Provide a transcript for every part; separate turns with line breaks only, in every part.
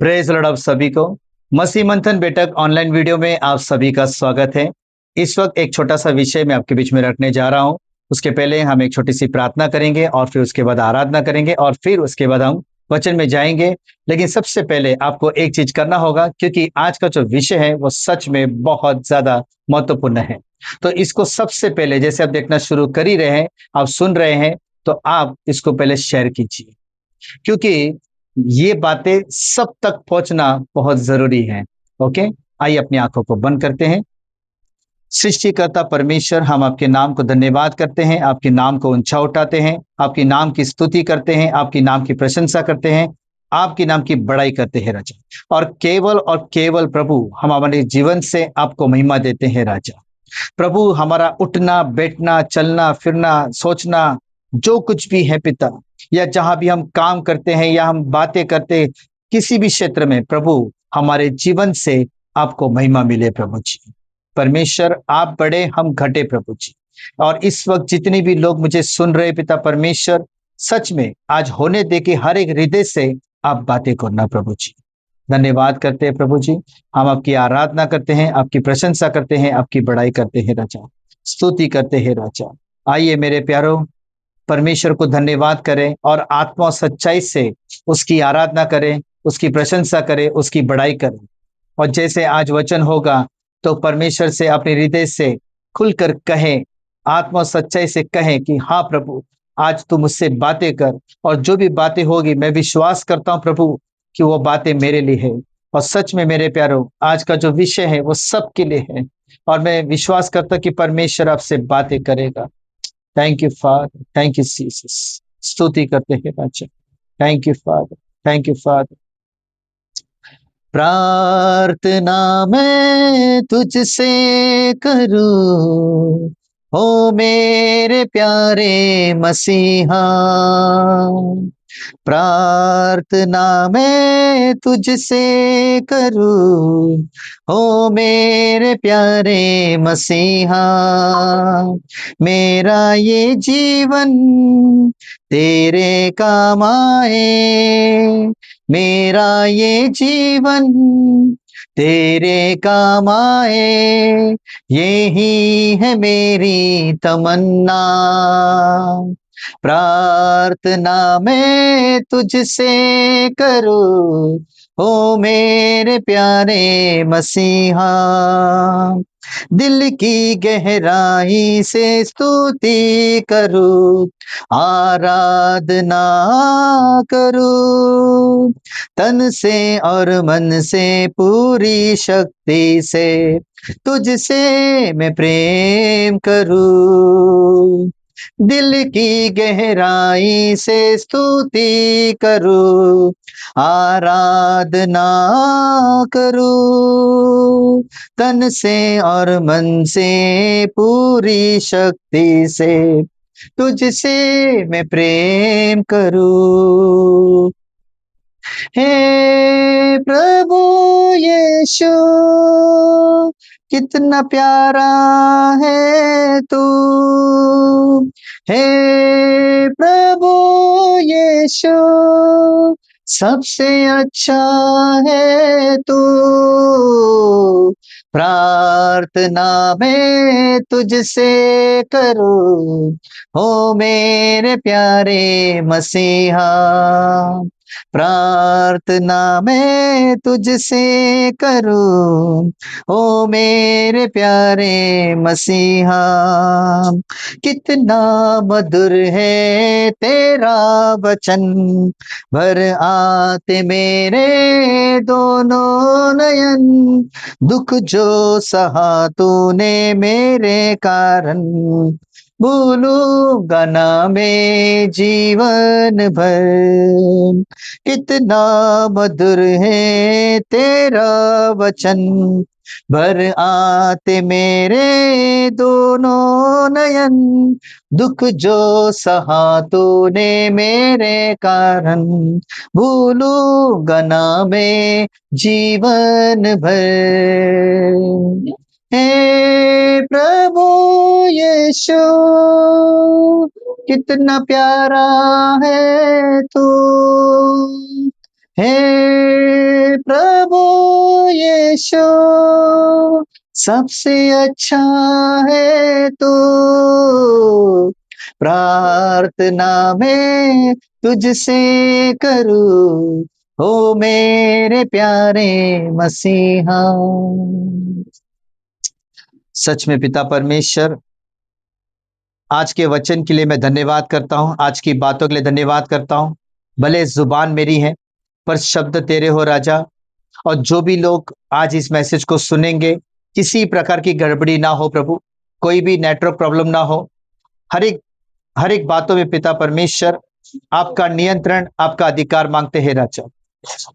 Praise Lord आप सभी को मसीह मंथन बैठक ऑनलाइन वीडियो में आप सभी का स्वागत है। इस वक्त एक छोटा सा विषय मैं आपके बीच में रखने जा रहा हूं। उसके पहले हम एक छोटी सी प्रार्थना करेंगे और फिर उसके बाद आराधना करेंगे और फिर उसके बाद हम वचन में जाएंगे। लेकिन सबसे पहले आपको एक चीज करना होगा, क्योंकि आज का जो विषय है वो सच में बहुत ज्यादा महत्वपूर्ण है। तो इसको सबसे पहले, जैसे आप देखना शुरू कर ही रहे हैं, आप सुन रहे हैं, तो आप इसको पहले शेयर कीजिए, क्योंकि ये बातें सब तक पहुंचना बहुत जरूरी है। ओके, आइए अपनी आंखों को बंद करते हैं। सृष्टिकर्ता परमेश्वर, हम आपके नाम को धन्यवाद करते हैं, आपके नाम को ऊंचा उठाते हैं, आपके नाम की स्तुति करते हैं, आपके नाम की प्रशंसा करते हैं, आपके नाम की बड़ाई करते हैं राजा। और केवल प्रभु हम हमारे जीवन से आपको महिमा देते हैं राजा। प्रभु, हमारा उठना बैठना चलना फिरना सोचना जो कुछ भी है पिता, या जहां भी हम काम करते हैं या हम बातें करते हैं, किसी भी क्षेत्र में प्रभु हमारे जीवन से आपको महिमा मिले प्रभु जी। परमेश्वर, आप बड़े हम घटे प्रभु जी। और इस वक्त जितने भी लोग मुझे सुन रहे पिता परमेश्वर, सच में आज होने दे के हर एक हृदय से आप बातें करना प्रभु जी। धन्यवाद करते हैं प्रभु जी। हम आपकी आराधना करते हैं, आपकी प्रशंसा करते हैं, आपकी बड़ाई करते हैं राजा, स्तुति करते हैं राजा। आइए मेरे प्यारो, परमेश्वर को धन्यवाद करें और आत्मा और सच्चाई से उसकी आराधना करें, उसकी प्रशंसा करें, उसकी बड़ाई करें। और जैसे आज वचन होगा, तो परमेश्वर से अपने हृदय से खुलकर कहें, आत्मा और सच्चाई से कहें कि हाँ प्रभु, आज तू मुझसे बातें कर। और जो भी बातें होगी, मैं विश्वास करता हूँ प्रभु कि वो बातें मेरे लिए है। और सच में मेरे प्यारो, आज का जो विषय है वो सबके लिए है। और मैं विश्वास करता हूं कि परमेश्वर आपसे बातें करेगा। Thank you father, thank you Jesus. स्तुति करते हैं राजा। Thank you father, thank you father. प्रार्थना मैं तुझसे करूं, ओ मेरे प्यारे मसीहा। प्रार्थना मैं तुझसे करूं, ओ मेरे प्यारे मसीहा। मेरा ये जीवन तेरे काम आए, मेरा ये जीवन तेरे काम आए, यही है मेरी तमन्ना। प्रार्थना मैं तुझसे करूं, ओ मेरे प्यारे मसीहा। दिल की गहराई से स्तुति करूं, आराधना करूं, तन से और मन से पूरी शक्ति से तुझसे मैं प्रेम करूं। दिल की गहराई से स्तुति करूं, आराधना करूं, तन से और मन से पूरी शक्ति से तुझसे मैं प्रेम करूं। हे प्रभु यीशु, कितना प्यारा है तू। हे प्रभु यीशु, सबसे अच्छा है तू। प्रार्थना मैं तुझसे करूं, हो मेरे प्यारे मसीहा। प्रार्थना मैं तुझसे करूं, ओ मेरे प्यारे मसीहा। कितना मधुर है तेरा वचन, भर आते मेरे दोनों नयन। दुख जो सहा तूने मेरे कारण, भूलूंगा ना मैं जीवन भर। कितना मधुर है तेरा वचन, भर आते मेरे दोनों नयन। दुख जो सहा तूने मेरे कारण, भूलूंगा ना मैं जीवन भर। हे प्रभु यीशु, कितना प्यारा है तू। हे प्रभु यीशु सबसे अच्छा है तू, प्रार्थना में तुझसे करूं ओ मेरे प्यारे मसीहा। सच में पिता परमेश्वर, आज के वचन के लिए मैं धन्यवाद करता हूं, आज की बातों के लिए धन्यवाद करता हूं। भले जुबान मेरी है पर शब्द तेरे हो राजा। और जो भी लोग आज इस मैसेज को सुनेंगे, किसी प्रकार की गड़बड़ी ना हो प्रभु, कोई भी नेटवर्क प्रॉब्लम ना हो। हर एक बातों में पिता परमेश्वर आपका नियंत्रण, आपका अधिकार मांगते हैं राजा।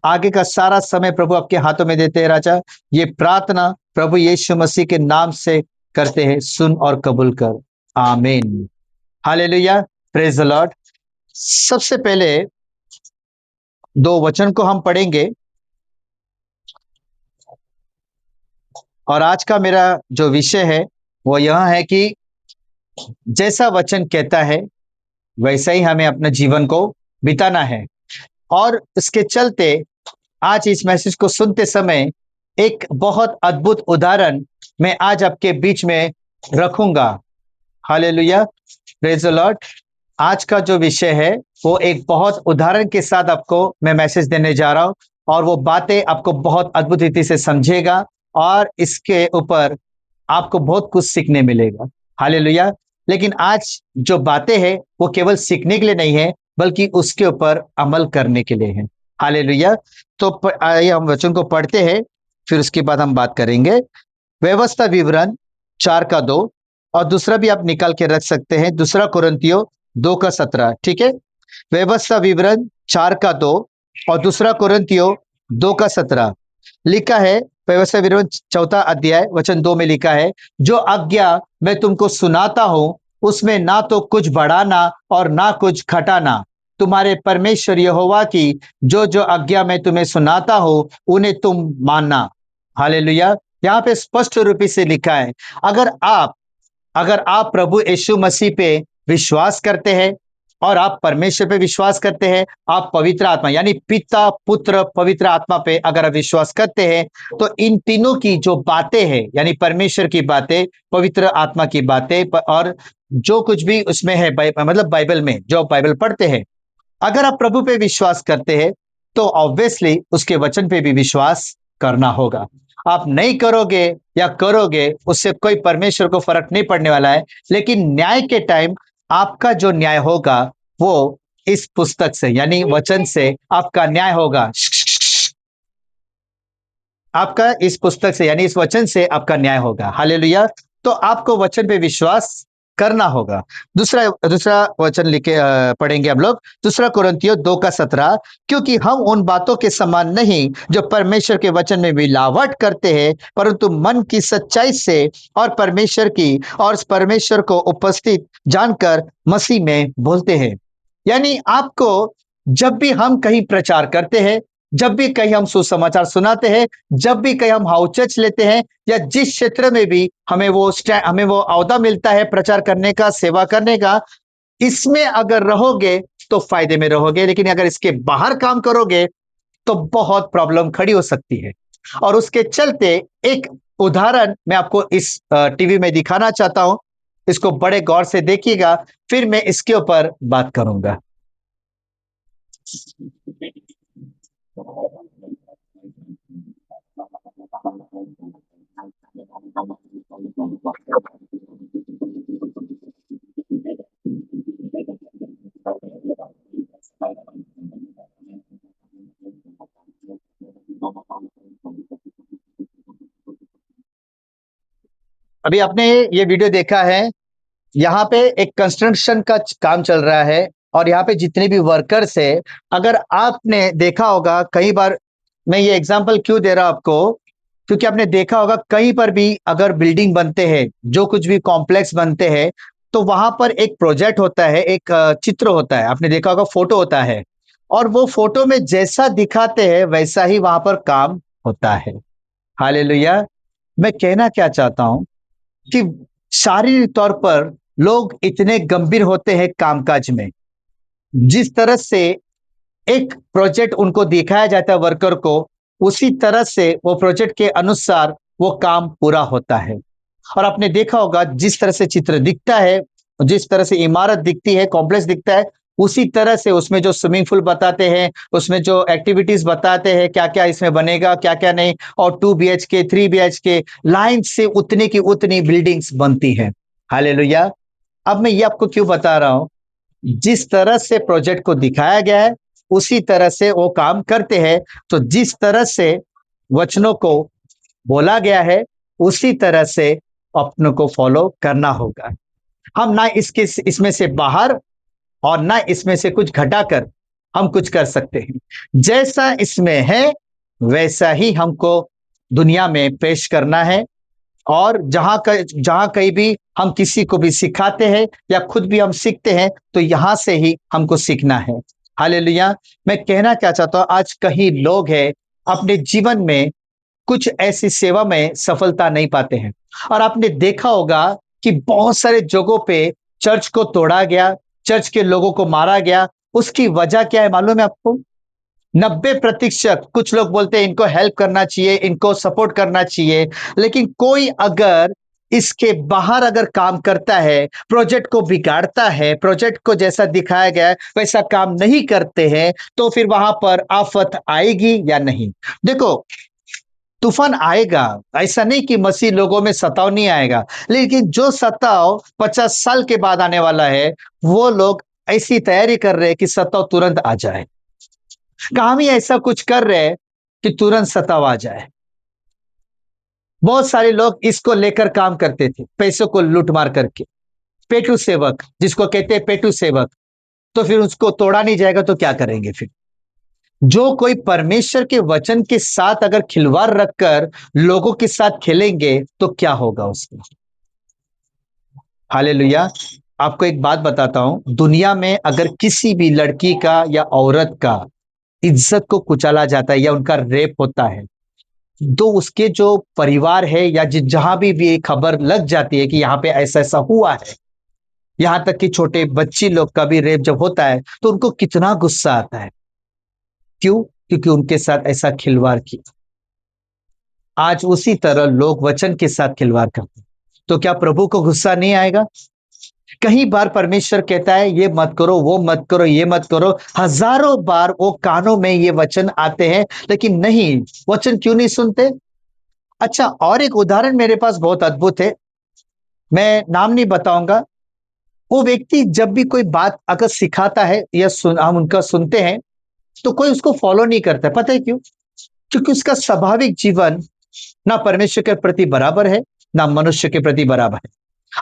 आगे का सारा समय प्रभु आपके हाथों में देते हैं राजा। ये प्रार्थना प्रभु यीशु मसीह के नाम से करते हैं, सुन और कबूल कर, आमीन। Hallelujah, praise the Lord. सबसे पहले दो वचन को हम पढ़ेंगे और आज का मेरा जो विषय है वो यह है कि जैसा वचन कहता है वैसा ही हमें अपने जीवन को बिताना है। और इसके चलते आज इस मैसेज को सुनते समय एक बहुत अद्भुत उदाहरण मैं आज आपके बीच में रखूंगा। Hallelujah, praise the Lord. आज का जो विषय है वो एक बहुत उदाहरण के साथ आपको मैं मैसेज देने जा रहा हूं और वो बातें आपको बहुत अद्भुत रीति से समझेगा और इसके ऊपर आपको बहुत कुछ सीखने मिलेगा। हालेलुया। लेकिन आज जो बातें हैं वो केवल सीखने के लिए नहीं है बल्कि उसके ऊपर अमल करने के लिए है। हालेलुया। तो आइए हम वचन को पढ़ते हैं, फिर उसके बाद हम बात करेंगे। व्यवस्था विवरण 4:2 और दूसरा भी आप निकाल के रख सकते हैं, दूसरा कुरिन्थियों 2:17। ठीक है, व्यवस्था विवरण 4:2 और दूसरा कुरिन्थियों 2:17 लिखा है। व्यवस्था विवरण 4 अध्याय वचन 2 में लिखा है, जो आज्ञा मैं तुमको सुनाता हूं उसमें ना तो कुछ बढ़ाना और ना कुछ घटाना, तुम्हारे परमेश्वर यहोवा की जो जो आज्ञा मैं तुम्हें सुनाता हूं उन्हें तुम मानना। हालेलुया। यहाँ पे स्पष्ट रूप से लिखा है, अगर आप प्रभु यीशु मसीह पे विश्वास करते हैं और आप परमेश्वर पे विश्वास करते हैं, आप पवित्र आत्मा यानी पिता पुत्र पवित्र आत्मा पे अगर आप विश्वास करते हैं, तो इन तीनों की जो बातें हैं यानी परमेश्वर की बातें, पवित्र आत्मा की बातें और जो कुछ भी उसमें है मतलब बाइबल में जो बाइबल पढ़ते हैं, अगर आप प्रभु पे विश्वास करते हैं तो ऑब्वियसली उसके वचन पे भी विश्वास करना होगा। आप नहीं करोगे या करोगे उससे कोई परमेश्वर को फर्क नहीं पड़ने वाला है। लेकिन न्याय के टाइम आपका जो न्याय होगा वो इस पुस्तक से यानी वचन से आपका न्याय होगा। आपका इस पुस्तक से यानी इस वचन से आपका न्याय होगा। हालेलुया। तो आपको वचन पे विश्वास करना होगा। दूसरा वचन लिखे पढ़ेंगे हम लोग, दूसरा कुरिन्थियों 2:17, क्योंकि हम उन बातों के समान नहीं जो परमेश्वर के वचन में मिलावट करते हैं, परंतु मन की सच्चाई से और परमेश्वर को उपस्थित जानकर मसीह में बोलते हैं। यानी आपको जब भी हम कहीं प्रचार करते हैं, जब भी कहीं हम सुसमाचार सुनाते हैं, जब भी कहीं हम हाउ चर्च लेते हैं या जिस क्षेत्र में भी हमें वो अहदा मिलता है प्रचार करने का, सेवा करने का, इसमें अगर रहोगे तो फायदे में रहोगे। लेकिन अगर इसके बाहर काम करोगे तो बहुत प्रॉब्लम खड़ी हो सकती है। और उसके चलते एक उदाहरण मैं आपको इस टीवी में दिखाना चाहता हूं, इसको बड़े गौर से देखिएगा, फिर मैं इसके ऊपर बात करूंगा। अभी आपने ये वीडियो देखा है, यहाँ पे एक कंस्ट्रक्शन का काम चल रहा है और यहाँ पे जितने भी वर्कर्स है, अगर आपने देखा होगा कई बार, मैं ये एग्जांपल क्यों दे रहा हूं आपको, क्योंकि आपने देखा होगा कहीं पर भी अगर बिल्डिंग बनते हैं, जो कुछ भी कॉम्प्लेक्स बनते हैं, तो वहां पर एक प्रोजेक्ट होता है, एक चित्र होता है, आपने देखा होगा फोटो होता है, और वो फोटो में जैसा दिखाते हैं वैसा ही वहां पर काम होता है। हालेलुया। मैं कहना क्या चाहता हूं कि शारीरिक तौर पर लोग इतने गंभीर होते हैं कामकाज में, जिस तरह से एक प्रोजेक्ट उनको दिखाया जाता है वर्कर को, उसी तरह से वो प्रोजेक्ट के अनुसार वो काम पूरा होता है। और आपने देखा होगा जिस तरह से चित्र दिखता है, जिस तरह से इमारत दिखती है, कॉम्प्लेक्स दिखता है, उसी तरह से उसमें जो स्विमिंग पूल बताते हैं, उसमें जो एक्टिविटीज बताते हैं, क्या-क्या इसमें बनेगा, क्या-क्या नहीं, और 2 बीएचके, 3 बीएचके लाइन से उतनी की उतनी बिल्डिंग्स बनती हैं। हालेलुया! अब मैं ये आपको क्यों बता रहा हूँ, जिस तरह से प्रोजेक्ट को दिखाया गया है, उसी तरह से वो काम करते हैं। तो जिस तरह से वचनों को बोला गया है, उसी तरह से अपनों को फॉलो करना होगा। हम ना इसके इसमें से बाहर और ना इसमें से कुछ घटाकर हम कुछ कर सकते हैं। जैसा इसमें है, वैसा ही हमको दुनिया में पेश करना है। और जहाँ कहीं भी हम किसी को भी सिखाते हैं या खुद भी हम सीखते हैं, तो यहाँ से ही हमको सीखना है। हालेलुया! मैं कहना क्या चाहता हूँ, आज कई लोग हैं अपने जीवन में कुछ ऐसी सेवा में सफलता नहीं पाते हैं। और आपने देखा होगा कि बहुत सारे जगहों पे चर्च को तोड़ा गया, चर्च के लोगों को मारा गया। उसकी वजह क्या है मालूम है आपको? 90% कुछ लोग बोलते हैं इनको हेल्प करना चाहिए, इनको सपोर्ट करना चाहिए, लेकिन कोई अगर इसके बाहर अगर काम करता है, प्रोजेक्ट को बिगाड़ता है, प्रोजेक्ट को जैसा दिखाया गया है वैसा काम नहीं करते हैं, तो फिर वहां पर आफत आएगी या नहीं? देखो, तूफान आएगा, ऐसा नहीं कि मसीह लोगों में सताव नहीं आएगा, लेकिन जो सताव 50 साल के बाद आने वाला है, वो लोग ऐसी तैयारी कर रहे हैं कि सताव तुरंत आ जाए। काम ही ऐसा कुछ कर रहे हैं कि तुरंत सताव आ जाए। बहुत सारे लोग इसको लेकर काम करते थे, पैसों को लूट मार करके। पेटू सेवक, जिसको कहते हैं पेटू सेवक, तो फिर उसको तोड़ा नहीं जाएगा तो क्या करेंगे फिर? जो कोई परमेश्वर के वचन के साथ अगर खिलवाड़ रखकर लोगों के साथ खेलेंगे, तो क्या होगा उसका? हालेलुया! आपको एक बात बताता हूं, दुनिया में अगर किसी भी लड़की का या औरत का इज्जत को कुचला जाता है या उनका रेप होता है, तो उसके जो परिवार है या जहां भी ये खबर लग जाती है कि यहाँ पे ऐसा ऐसा हुआ है, यहाँ तक कि छोटे बच्ची लोग का भी रेप जब होता है, तो उनको कितना गुस्सा आता है। क्यों? क्योंकि उनके साथ ऐसा खिलवाड़ किया। आज उसी तरह लोग वचन के साथ खिलवाड़ करते हैं, तो क्या प्रभु को गुस्सा नहीं आएगा? कई बार परमेश्वर कहता है ये मत करो, वो मत करो, ये मत करो, हजारों बार वो कानों में ये वचन आते हैं, लेकिन नहीं, वचन क्यों नहीं सुनते? अच्छा, और एक उदाहरण मेरे पास बहुत अद्भुत है, मैं नाम नहीं बताऊंगा। वो व्यक्ति जब भी कोई बात अगर सिखाता है या हम उनका सुनते हैं, तो कोई उसको फॉलो नहीं करता है। पता है क्यों? क्योंकि उसका स्वाभाविक जीवन ना परमेश्वर के प्रति बराबर है, ना मनुष्य के प्रति बराबर है।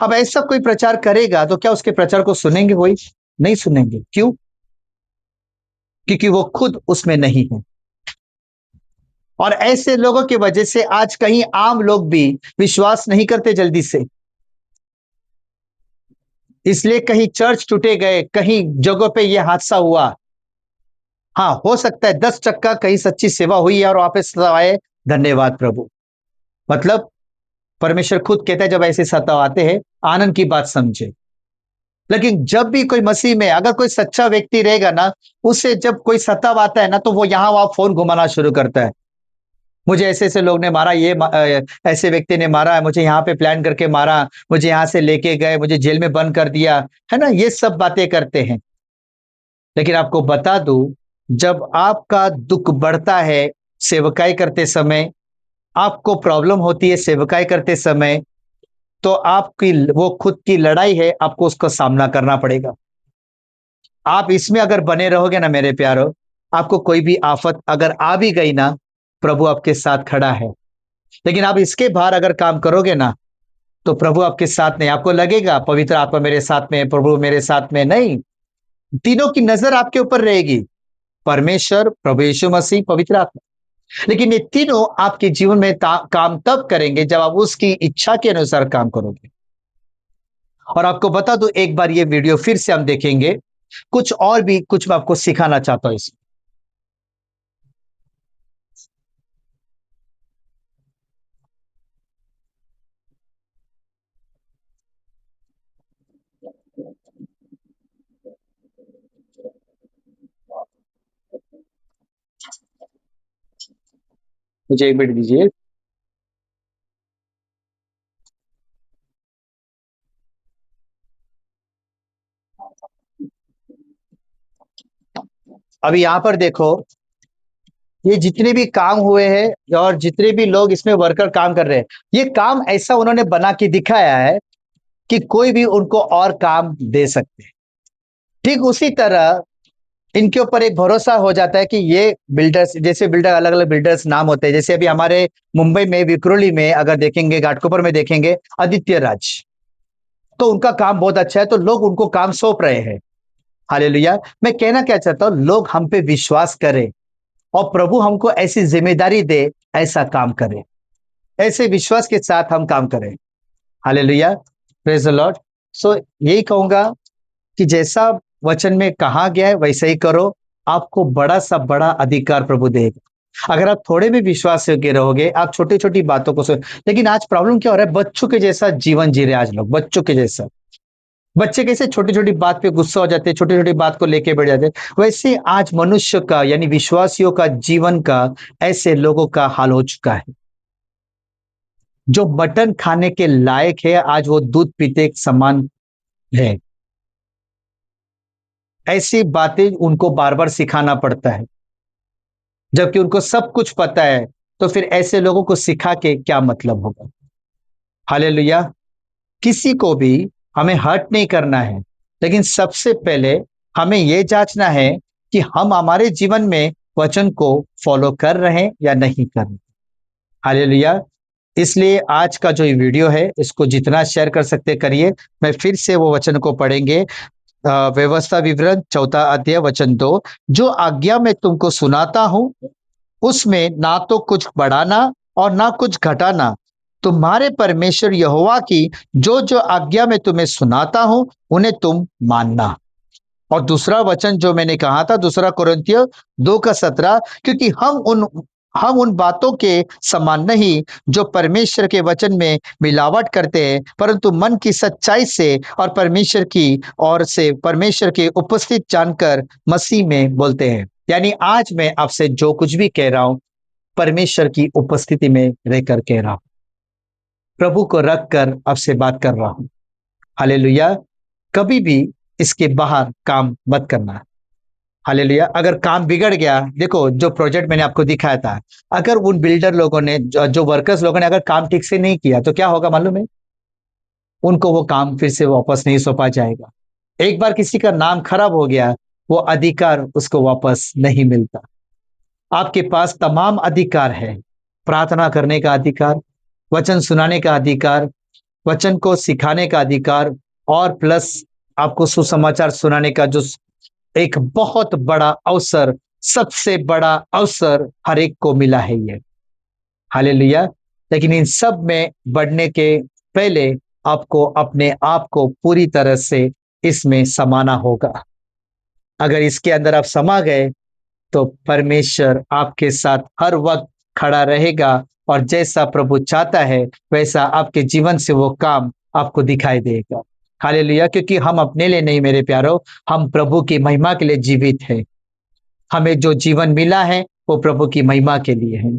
अब ऐसा कोई प्रचार करेगा तो क्या उसके प्रचार को सुनेंगे? कोई नहीं सुनेंगे। क्यों? क्योंकि वो खुद उसमें नहीं है। और ऐसे लोगों की वजह से आज कहीं आम लोग भी विश्वास नहीं करते जल्दी से। इसलिए कहीं चर्च टूटे गए, कहीं जगहों पे ये हादसा हुआ। हाँ, हो सकता है 10% कहीं सच्ची सेवा हुई है और वापस आए, धन्यवाद प्रभु। मतलब परमेश्वर खुद कहता है जब ऐसे सताव आते हैं, आनंद की बात समझे। लेकिन जब भी कोई मसीह में अगर कोई सच्चा व्यक्ति रहेगा ना, उसे जब कोई सताव आता है ना, तो वो यहाँ वहां फोन घुमाना शुरू करता है। मुझे ऐसे ऐसे लोग ने मारा, ऐसे व्यक्ति ने मारा, मुझे यहाँ पे प्लान करके मारा, मुझे यहाँ से लेके गए, मुझे जेल में बंद कर दिया, है ना? ये सब बातें करते हैं। लेकिन आपको बता दूं, जब आपका दुख बढ़ता है सेवकाई करते समय, आपको प्रॉब्लम होती है सेवकाई करते समय, तो आपकी वो खुद की लड़ाई है, आपको उसका सामना करना पड़ेगा। आप इसमें अगर बने रहोगे ना मेरे प्यारो, आपको कोई भी आफत अगर आ भी गई ना, प्रभु आपके साथ खड़ा है। लेकिन आप इसके बाहर अगर काम करोगे ना, तो प्रभु आपके साथ नहीं। आपको लगेगा पवित्र आत्मा मेरे साथ में है, प्रभु मेरे साथ में नहीं। तीनों की नजर आपके ऊपर रहेगी, परमेश्वर, प्रभु यीशु मसीह, पवित्र आत्मा। लेकिन ये तीनों आपके जीवन में काम तब करेंगे जब आप उसकी इच्छा के अनुसार काम करोगे। और आपको बता दूं, एक बार ये वीडियो फिर से हम देखेंगे, कुछ और भी कुछ मैं आपको सिखाना चाहता हूं इसमें। मुझे 1 मिनट दीजिए। अभी यहाँ पर देखो, ये जितने भी काम हुए हैं और जितने भी लोग इसमें वर्कर काम कर रहे हैं, ये काम ऐसा उन्होंने बना के दिखाया है कि कोई भी उनको और काम दे सकते हैं। ठीक उसी तरह इनके ऊपर एक भरोसा हो जाता है कि ये बिल्डर्स, जैसे बिल्डर अलग अलग बिल्डर्स नाम होते हैं, जैसे अभी हमारे मुंबई में विक्रोली में अगर देखेंगे, घाटकोपर में देखेंगे, आदित्य राज, तो उनका काम बहुत अच्छा है, तो लोग उनको काम सौंप रहे हैं। हालेलुया। मैं कहना क्या चाहता हूं, लोग हम पे विश्वास करें और प्रभु हमको ऐसी जिम्मेदारी दे, ऐसा काम करें, ऐसे विश्वास के साथ हम काम करें। Hallelujah, praise the lord. So यही कहूंगा कि जैसा वचन में कहा गया है वैसे ही करो, आपको बड़ा सा बड़ा अधिकार प्रभु देगा। अगर आप थोड़े भी विश्वास के रहोगे, आप छोटी छोटी बातों को सुन। लेकिन आज प्रॉब्लम क्या हो रहा है, बच्चों के जैसा जीवन जी रहे हैं आज लोग, बच्चों के जैसा। बच्चे कैसे छोटी छोटी बात पे गुस्सा हो जाते हैं, छोटी छोटी बात को लेके बैठ जाते हैं, वैसे आज मनुष्य का यानी विश्वासियों का जीवन का ऐसे लोगों का हाल हो चुका है। जो मटन खाने के लायक है, आज वो दूध पीते के समान है। ऐसी बातें उनको बार बार सिखाना पड़ता है, जबकि उनको सब कुछ पता है। तो फिर ऐसे लोगों को सिखा के क्या मतलब होगा। हालेलुया। किसी को भी हमें हर्ट नहीं करना है, लेकिन सबसे पहले हमें यह जांचना है कि हम हमारे जीवन में वचन को फॉलो कर रहे हैं या नहीं कर रहे। हालेलुया। इसलिए आज का जो ये वीडियो है, इसको जितना शेयर कर सकते करिए। मैं फिर से वो वचन को पढ़ेंगे। व्यवस्था विवरण 4 अध्याय वचन 2, जो आज्ञा मैं तुमको सुनाता हूं, उसमें ना तो कुछ बढ़ाना और ना कुछ घटाना, तुम्हारे परमेश्वर यहोवा की जो जो आज्ञा मैं तुम्हें सुनाता हूं, उन्हें तुम मानना। और दूसरा वचन जो मैंने कहा था, 2 कुरिन्थियों 2 का 17, क्योंकि हम उन बातों के समान नहीं जो परमेश्वर के वचन में मिलावट करते हैं, परंतु मन की सच्चाई से और परमेश्वर की ओर से परमेश्वर के उपस्थित जानकर मसीह में बोलते हैं। यानी आज मैं आपसे जो कुछ भी कह रहा हूं, परमेश्वर की उपस्थिति में रहकर कह रहा हूं, प्रभु को रख कर आपसे बात कर रहा हूं। हालेलुया। कभी भी इसके बाहर काम मत करना। हालेलुया। अगर काम बिगड़ गया, देखो जो प्रोजेक्ट मैंने आपको दिखाया था, अगर उन बिल्डर लोगों ने, जो वर्कर्स लोगों ने अगर काम ठीक से नहीं किया, तो क्या होगा मालूम है? उनको वो काम फिर से वापस नहीं सौंपा जाएगा। एक बार किसी का नाम खराब हो गया, वो अधिकार उसको वापस नहीं मिलता। आपके पास तमाम अधिकार है। प्रार्थना करने का अधिकार, वचन सुनाने का अधिकार, वचन को सिखाने का अधिकार, और प्लस आपको सुसमाचार सुनाने का जो एक बहुत बड़ा अवसर, सबसे बड़ा अवसर हर एक को मिला है ये। हालेलुया। लेकिन इन सब में बढ़ने के पहले आपको अपने आप को पूरी तरह से इसमें समाना होगा। अगर इसके अंदर आप समा गए, तो परमेश्वर आपके साथ हर वक्त खड़ा रहेगा, और जैसा प्रभु चाहता है वैसा आपके जीवन से वो काम आपको दिखाई देगा। हालेलुया। क्योंकि हम अपने लिए नहीं मेरे प्यारो, हम प्रभु की महिमा के लिए जीवित हैं। हमें जो जीवन मिला है वो प्रभु की महिमा के लिए है।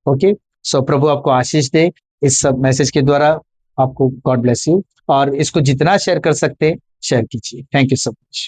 ओके। सो प्रभु आपको आशीष दे इस सब मैसेज के द्वारा। आपको गॉड ब्लेस यू। और इसको जितना शेयर कर सकते हैं शेयर कीजिए। Thank you so much.